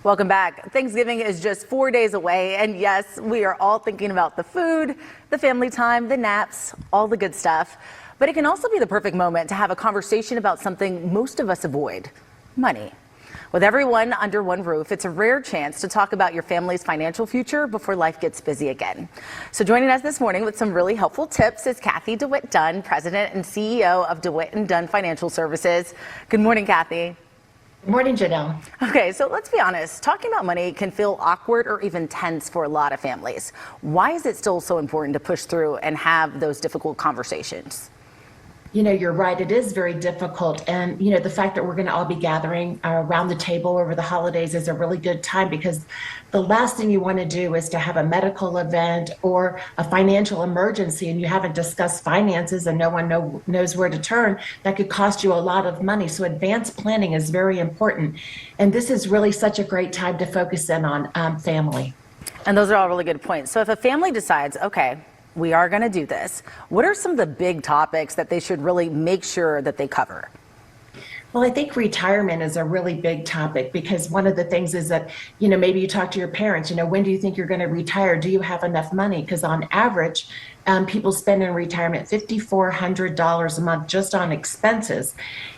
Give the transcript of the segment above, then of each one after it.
Welcome back. Thanksgiving is just 4 days away, and yes, we are all thinking about the food, the family time, the naps, all the good stuff. But it can also be the perfect moment to have a conversation about something most of us avoid: money. With everyone under one roof, it's a rare chance to talk about your family's financial future before life gets busy again. So joining us this morning with some really helpful tips is Cathy DeWitt Dunn, President and CEO of DeWitt Dunn Financial Services. Good morning, Cathy. Good morning, Janelle. Okay, so let's be honest. Talking about money can feel awkward or even tense for a lot of families. Why is it still so important to push through and have those difficult conversations? You know, you're right. It is very difficult. And, you know, the fact that we're going to all be gathering around the table over the holidays is a really good time, because the last thing you want to do is to have a medical event or a financial emergency and you haven't discussed finances and no one knows where to turn. That could cost you a lot of money. So advanced planning is very important. And this is really such a great time to focus in on family. And those are all really good points. So if a family decides, okay, we are going to do this, what are some of the big topics that they should really make sure that they cover? Well, I think retirement is a really big topic, because one of the things is that, you know, maybe you talk to your parents, you know, when do you think you're going to retire? Do you have enough money? Because on average, people spend in retirement $5,400 a month just on expenses.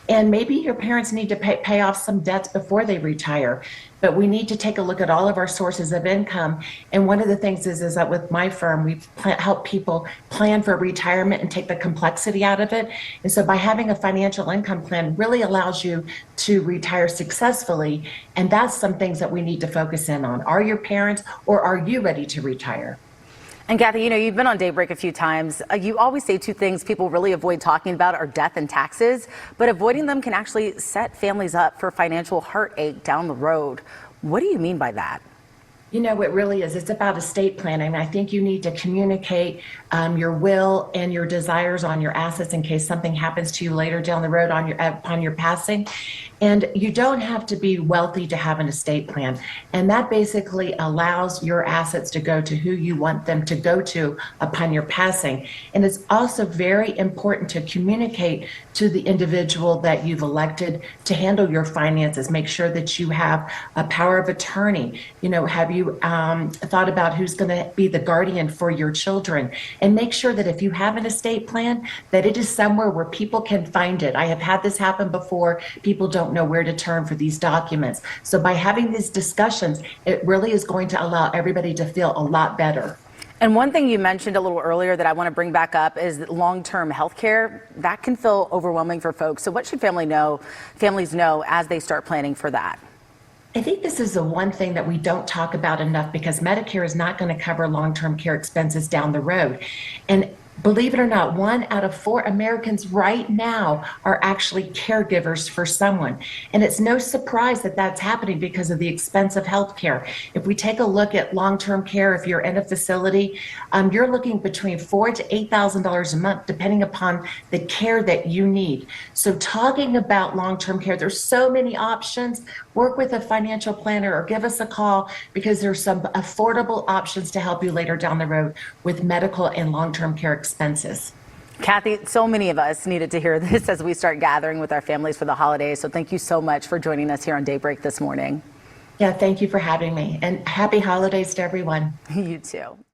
And maybe your parents need to pay off some debts before they retire. But we need to take a look at all of our sources of income. And one of the things is that with my firm, we've helped people plan for retirement and take the complexity out of it. And so by having a financial income plan really allows you to retire successfully. And that's some things that we need to focus in on. Are your parents, or are you ready to retire? And Cathy, you know, you've been on Daybreak a few times. You always say two things people really avoid talking about are death and taxes, but avoiding them can actually set families up for financial heartache down the road. What do you mean by that? You know, it really is. It's about estate planning. I think you need to communicate your will and your desires on your assets in case something happens to you later down the road upon your passing. And you don't have to be wealthy to have an estate plan. And that basically allows your assets to go to who you want them to go to upon your passing. And it's also very important to communicate to the individual that you've elected to handle your finances. Make sure that you have a power of attorney. You know, have you thought about who's going to be the guardian for your children? And make sure that if you have an estate plan, that it is somewhere where people can find it. I have had this happen before. People don't know where to turn for these documents. So by having these discussions, it really is going to allow everybody to feel a lot better. And one thing you mentioned a little earlier that I want to bring back up is long-term health care. That can feel overwhelming for folks. So what should families know as they start planning for that? I think this is the one thing that we don't talk about enough, because Medicare is not going to cover long-term care expenses down the road. And believe it or not, 1 out of 4 Americans right now are actually caregivers for someone. And it's no surprise that that's happening because of the expense of health care. If we take a look at long-term care, if you're in a facility, you're looking between $4,000 to $8,000 a month, depending upon the care that you need. So talking about long-term care, there's so many options. Work with a financial planner or give us a call, because there's some affordable options to help you later down the road with medical and long-term care expenses. Cathy, so many of us needed to hear this as we start gathering with our families for the holidays. So thank you so much for joining us here on Daybreak this morning. Yeah, thank you for having me, and happy holidays to everyone. You too.